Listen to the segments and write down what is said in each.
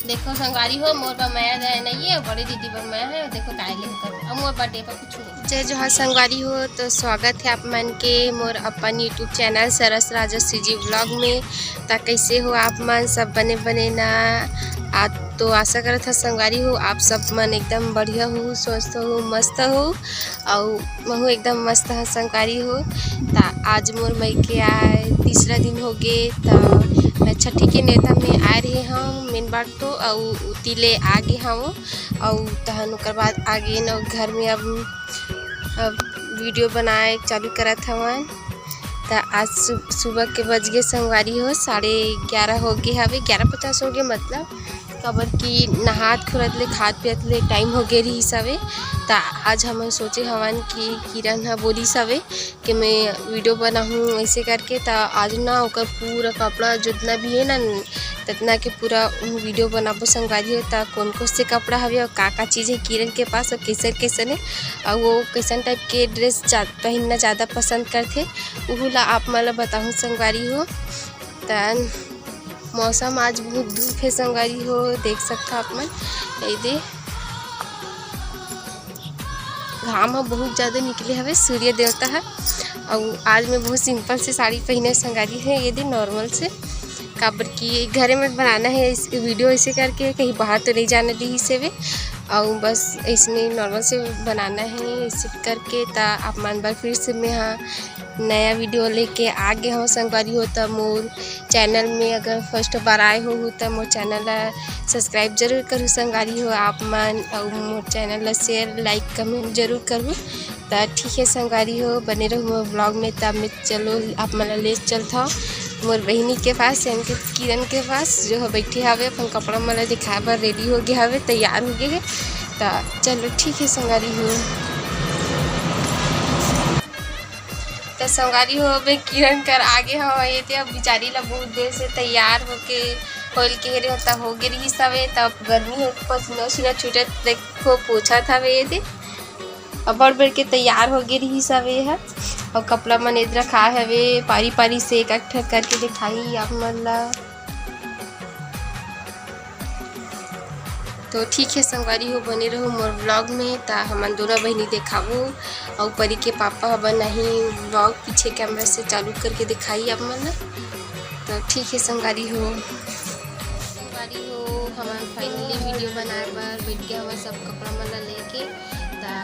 देखो संगवारी हो मोर पर माया जाए नहीं है, बड़ी दीदी पर माया है। देखो कायले कर मोर बर्थडे पर कुछ नहीं। जय जोहार संगवारी हो, तो स्वागत है आप मन के मोर अपन यूट्यूब चैनल सरस राजश्री जी व्लॉग में। ता कैसे हो आप मन, सब बने बने ना। आज तो आशा करत था संगवारी हो आप सब मन एकदम बढ़िया हो, स्वस्थ हो, मस्त हो और महू एकदम मस्त है संगवारी हो। ता आज मोर मई के आए तीसरा दिन हो गए, तो मैं छठी के नेता में आए रहे हम मेन बात तो उतीले आगे हम और तहन ओकर बाद आगे न घर में अब वीडियो बनाए चालू करत हवन। तो आज सुबह के बज गए संगवारी हो 11:30 हो गए हवे, 11:50 हो गए मतलब कबर की नहात खुरत ले खाद पियत ले टाइम हो गए रही सवे। तो आज हम सोचे हवन कि किरण हा बोली सवे कि मैं वीडियो बनाऊँ ऐसे करके। तो आज ना ओकर पूरा कपड़ा जितना भी है ना तितना के पूरा वीडियो बनाबो संगवारी हो। तो कौन कौन से कपड़ा हवे और का चीज़ है किरण के पास और कैसे कैसे है और वो कैसन टाइप के ड्रेस पहनना ज़्यादा पसंद करते वो ला आप मला बताऊँ संगवारी हो। तो मौसम आज बहुत धूप है संगवारी हो, देख सकता आप मन ये घाम है बहुत ज़्यादा निकले हवे, सूर्य देवता है। और आज मैं बहुत सिंपल से साड़ी पहने संगवारी है ये नॉर्मल से काबर की घरे में बनाना है इस वीडियो ऐसे करके, कहीं बाहर तो नहीं जाने दी से वे और बस इसमें नॉर्मल से बनाना है इसे करके। ता आप मन बार फिर से मैं हाँ नया वीडियो लेके आ गए हो संगवारी हो। तो मोर चैनल में अगर फर्स्ट बार आए हो तो मोर चैनल सब्सक्राइब जरूर करूँ संगवारी हो आप मन और मोर चैनल शेयर लाइक कमेंट जरूर करूँ। तो ठीक है संगवारी हो बने रहो मोर ब्लॉग में। तब मैं चलो आप मन ले चलता मोर बहनी के पास यानी कि किरण के पास जो है बैठे हवे अपन कपड़ा मला दिखाए बर रेडी हो गया हवे, तैयार हो गए। तो चलो ठीक है संगवारी हो। तो संगवारी हो बे किरण कर आगे हो ये थे अब बेचारी ला बहुत देर से तैयार होके होल के हेरे होता हो गए रही सवे। तब गर्मी हो पसीना उसीना छूटे देखो पोछा था वे ये थे अब बढ़ बढ़ के तैयार हो गए रही सवे है और कपड़ा मन इधर रखा हवे पारी पारी से एक एक करके दिखाई आप मन ला। तो ठीक है संगवारी हो बने रहो मोर व्लॉग में। ता हमन दोनों बहनी दिखाबो और परी के पापा हबन नहीं व्लॉग पीछे कैमरा से चालू करके दिखाई आप मन ला। तो ठीक है संगवारी हो हमारे फाइनली वीडियो बनाए बार बैठ गया हमारे सब कपड़ा मन ला लेके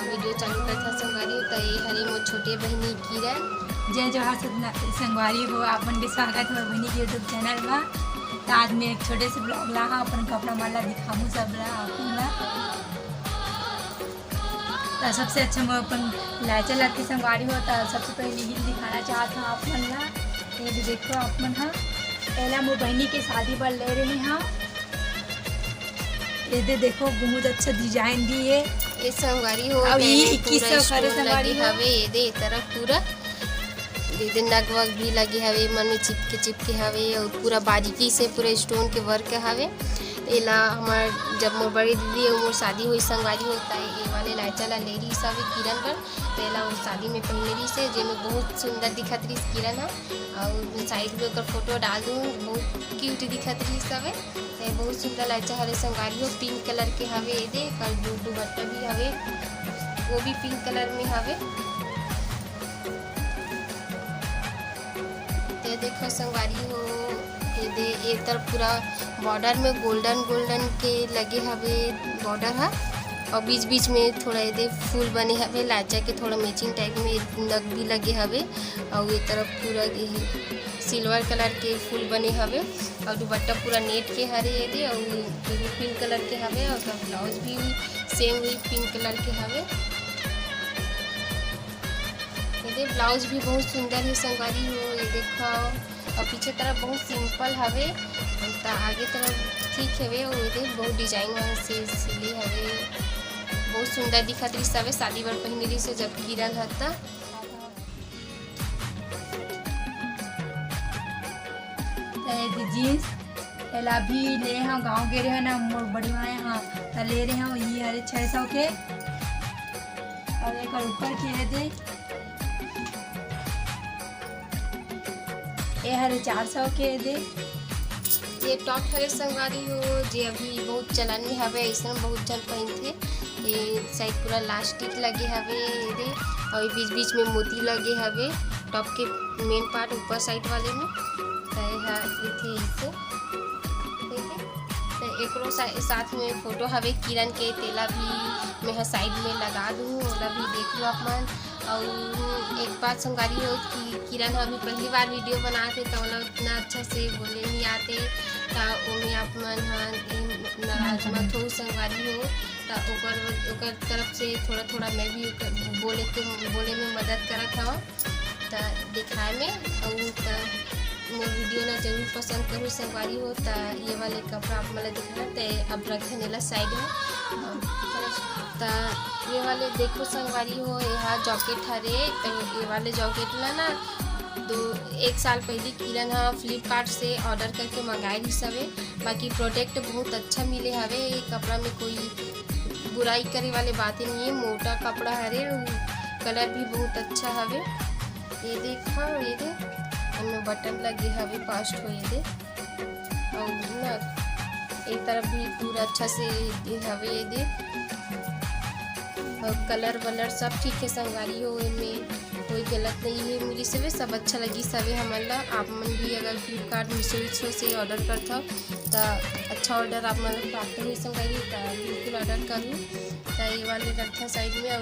वीडियो चालू करता संगवारी हो। तो ये हरी मोर छोटे बहनी किरण। जय जोहार संगवारी हो आप मन के स्वागत है बहनी के यूट्यूब चैनल में। तो आज मैं एक छोटे से ब्लॉग ला अपन कपड़ा माला दिखाऊँ सब ला अपन ला। तो सबसे अच्छा मैं अपन लाचा ला के संगवारी हो। तो सबसे पहले यही दिखाना चाहता हूँ आप मन ला। ये भी देखो आप मन हाँ पहला मोर बहनी के शादी पर ले रहे हैं। ये देखो बहुत अच्छा डिजाइन दी है ये संगवारी हो। अब ये 2100 करे संगवारी हवे ये दे तरफ पूरा दे नग वग भी लगे हवे मन में चिपके हवे और पूरा बारीकी से पूरा स्टोन के वर्क हवे। एला हमार जब मोर बड़ी दीदी और मोर शादी हुई संगवारी होता है ये वाले लाचा ला ले रही सब किरण पर पहला वो शादी में पहने रही से जेमें बहुत सुंदर दिखत रही किरण है और साइड में ओकर फोटो डाल दूँ बहुत क्यूट दिखत रही सब बहुत सुंदर लाचा हरे संगवारी हो। पिंक कलर के हवे ये दे और दुपट्टा भी हवे वो भी पिंक कलर में हवे। ये देखो संगवारी हो ये दे एक तरफ पूरा बॉर्डर में गोल्डन गोल्डन के लगे हवे बॉर्डर है और बीच बीच में थोड़ा ये फूल बने हवे लाचा के थोड़ा मैचिंग टाइप में नग भी लगे हवे और ये तरफ पूरा सिल्वर कलर के फूल बने हवे और दुपट्टा पूरा नेट के हरे ये दे और पिंक कलर के हवे और ब्लाउज भी सेम वही पिंक कलर के हवे। ये ब्लाउज भी बहुत सुंदर है संगवारी हो ये देखो और पीछे तरफ बहुत सिंपल हवे तो आगे तरफ ठीक हवे और ये बहुत डिजाइन से सिले हवे बहुत सुंदर दिखत रही सब शादी बार पहने रही से जब किरण हता। जीन्स एला भी ले हाँ गाँव गे रहे ना मोर बड़ी माए हाँ तो ले रहे हैं ये हरे 600 के और एक ऊपर के दे ये हरे 400 के दे ये टॉप हरे संगवारी हो जे अभी बहुत चलन में हवे, ऐसा बहुत जन पहनथे। ये साइड पूरा लास्टिक लगे हवे ये और बीच बीच में मोती लगे हवे टॉप के मेन पार्ट ऊपर साइड वाले में। एकरो साथ में फोटो हवे किरण के, तेला भी मैं साइड में लगा दूँ, ओला भी देख लो आप मन। और एक बात संगवारी हो कि किरण अभी पहली बार वीडियो बनाते तो ओला उतना अच्छा से बोले नहीं आते, तो ओमे आप मन नाराज मत हो संगवारी हो। तो ओकर तरफ से थोड़ा थोड़ा मैं भी बोले में मदद करत हूँ तो दिखाए में। और मोर वीडियो ला जरूर पसंद करूँ संगवारी हो। तो ये वाले कपड़ा आप मतलब दिखा तो अब रखे नेला साइड में। तो ये वाले देखो संगवारी हो, यहाँ जॉकेट हरे, ये वाले जॉकेट ला ना एक साल पहले किरण हाँ फ्लिपकार्ट से ऑर्डर करके मंगाए रही सवे। बाकी प्रोडक्ट बहुत अच्छा मिले हवे, ये कपड़ा में कोई बुराई करे वाले बातें नहीं है, मोटा कपड़ा हरे, कलर भी बहुत अच्छा हवे। ये देखा ये देख इनमें बटन लगे हवे फास्ट हो ये दे, और ना एक तरफ भी पूरा अच्छा से हवे ये दे, और कलर वलर सब ठीक है संगवारी हो, इनमें कोई गलत नहीं है, मुझे सभी सब अच्छा लगी सभी हमला। आप मन भी अगर फ्लिपकार्ट मीशो से ऑर्डर करता तो अच्छा ऑर्डर आप मन प्राप्त हो संगवारी, तो बिल्कुल ऑर्डर करूँ। तो ये वाले रखा साइड में, और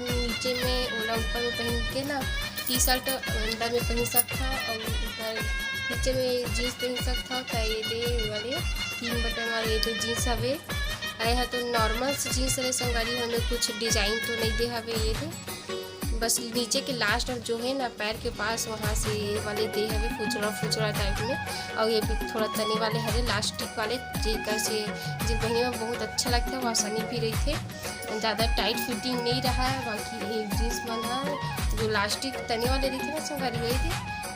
नीचे में ओला ऊपर में पहन के ना टी शर्ट अंदर में पहन सकता, और ऊपर नीचे में जीन्स पहन सकता। तो ये वाले 3 बटन वाले ये तो जीन्स हवे, आए है तो नॉर्मल से जीन्स रहे संगवारी, हमें कुछ डिजाइन तो नहीं दे हवे ये दे, बस नीचे के लास्ट जो है ना पैर के पास वहाँ से ये वाले दे हवे फुचड़ा टाइप में। और ये भी थोड़ा तने वाले हरे लास्टिक वाले जेकर से जिन पहने में बहुत अच्छा लगता है, आसानी भी रही थे, ज़्यादा टाइट फिटिंग नहीं रहा है। बाकी ये जीन्स बना जो लास्टिक तने वाले रहते ना संगवारी हुए थे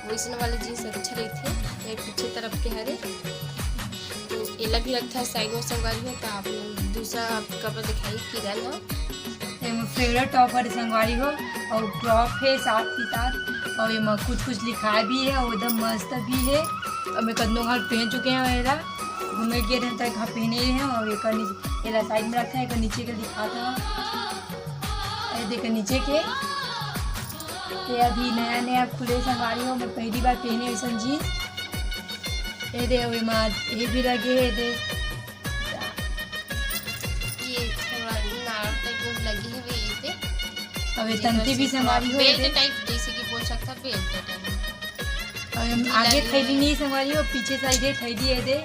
वैसे वाले जीन्स अच्छे रही थे। ये पीछे तरफ के हरे तो एला भी रखता है साइड में संगवारी हो। तो आप दूसरा कपड़ा दिखाई किरण है फेवरेट टॉप है संगवारी हो, और टॉप है साथ के साथ, और ये कुछ लिखा भी है और एकदम मस्त भी है। और मैं कदनों घर पहन चुके हैं, मेरा घूमे गए रहता है घर पहने हैं। और एक साइड में रखा है, एक नीचे के लिखा था, देख नीचे के ये अभी नया खुले संगवारी हो, मैं पहली बार पहने ऐसा जीन्स ये दे ये भी लगे है दे, ये थोड़ा नाड़ टाइप में लगी है ये दे, अब तंती भी संगवारी हो बेल्ट टाइप जैसे कि बोल सकता बेल्ट टाइप। और आगे थैली नहीं संगवारी हो, पीछे साइड है थैली है दे,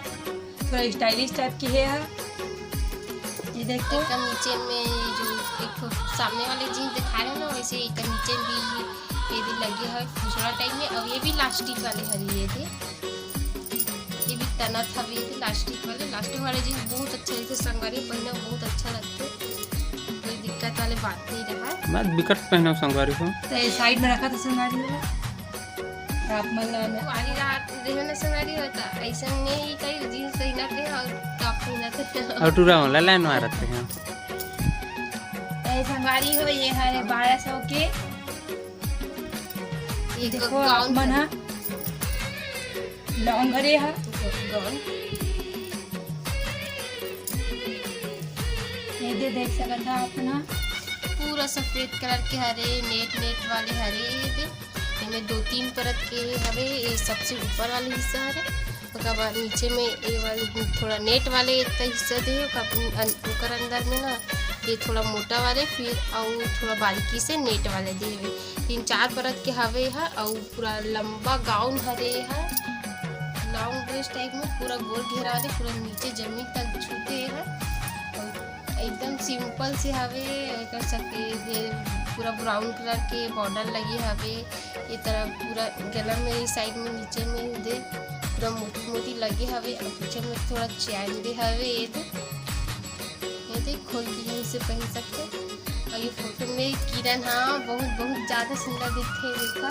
थोड़ा स्टाइलिश टाइप की है। ये देखो नीचे में जो एक सामने वाले जीन्स दिखा रहे हैं ना वैसे एक नीचे भी ये भी लगे है फुचड़ा टाइप में। अब ये भी लास्टिक वाले हरी ये थे, ये भी तना था ये थे लास्टिक वाले जीन्स बहुत अच्छे लगते संगवारी पहने बहुत अच्छा लगते, कोई दिक्कत वाले बात नहीं रहा। मैं विकट पहनो संगवारी को तो ये साइड में रखा था संगवारी हो, आप मतलब वाली रात रहना संगवारी होता ऐसा नहीं कई जीन्स पहना थे और टॉप पहना थे और टूरा वाला लाइन मारते हैं। संगवारी हो ये है 1200 के, ये देखो मन है लॉन्ग घरे है गाउन, ये दे देख सकता था अपना पूरा सफेद कलर के हरे नेट वाले हरे ये दे, इनमें 2-3 परत के हवे, ये सबसे ऊपर वाले हिस्सा हरे, उसके बाद नीचे में ये वाले थोड़ा नेट वाले हिस्सा दे, ओकर अंदर में ना ये थोड़ा मोटा वाले फिर और थोड़ा बारीकी से नेट वाले दे, 3-4 परत के हवे है। और पूरा लंबा गाउन हरे है, लॉन्ग ड्रेस टाइप में पूरा गोल घेरा वाले, पूरा नीचे जमीन तक छूते है, और एकदम सिंपल से हवे कर सकते। पूरा ब्राउन कलर के बॉर्डर लगे हवे, ये तरफ पूरा गला में साइड में नीचे में दे पूरा मोटी लगे हवे, और पीछे में थोड़ा चैन दे हवे ये दे खोल के यहीं से पहन सकते। और ये फोटो में किरण हाँ बहुत ज़्यादा सुंदर दिखते देखा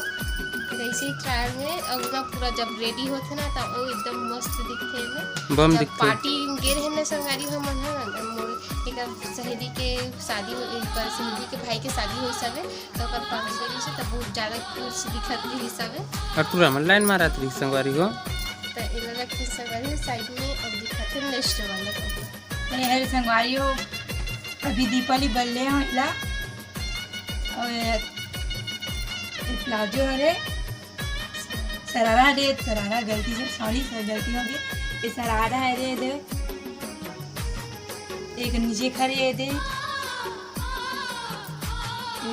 वैसे ही ट्रायल में, और ना पूरा जब रेडी होते ना तब वो एकदम मस्त दिखते हैं। जब पार्टी गे रहे ना संगवारी हम एक सहेली के शादी सहेली के भाई के शादी हो सब तो फंक्शन से तब बहुत ज़्यादा कुछ दिखत रही सब। और पूरा लाइन मारत रही संगवारी को, तो इला रखते संगवारी हो साइड में। अब दिखाते नेक्स्ट वाला कपड़ा। अरे हरे संगवारी हो अभी दीपावली बल्ले हैं इला और ये प्लाजो हरे सरारा रे सरारा गलती से सॉरी सर गलती हो गई। ये सरारा है रे दे एक नीचे खड़े है दे ये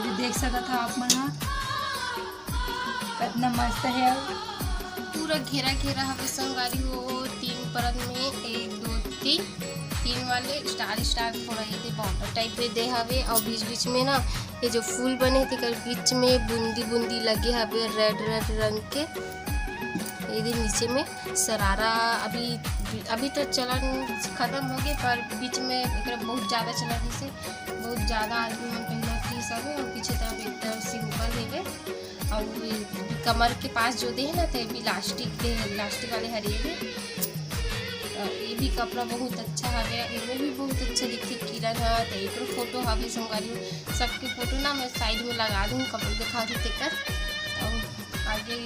भी देख सकता था आप मन कितना मस्त है। पूरा घेरा घेरा हवे संगवारी हो 3 परत में 1 2 3 वाले स्टार स्टार थोड़ा ये बॉर्डर टाइप में दे हवे और बीच बीच में ना ये जो फूल बने थे बीच में बूंदी बूंदी लगे हवे रेड रेड रंग के। ये नीचे में सरारा अभी तो चलन खत्म हो गए पर बीच में एक बहुत ज़्यादा चलन से बहुत ज़्यादा आदमी में पहना थी सब और पीछे तरफ एकदम सिंपल है और कमर के पास जो दे है ना तो भी लास्टिक वाले हरे है। ये भी कपड़ा बहुत अच्छा हवे इनमें भी बहुत अच्छा दिखती किरण है। तो एक फोटो हवे संगवारी सबके फोटो ना मैं साइड में लगा दूँ कपड़े दिखा दूँ तेकर और आगे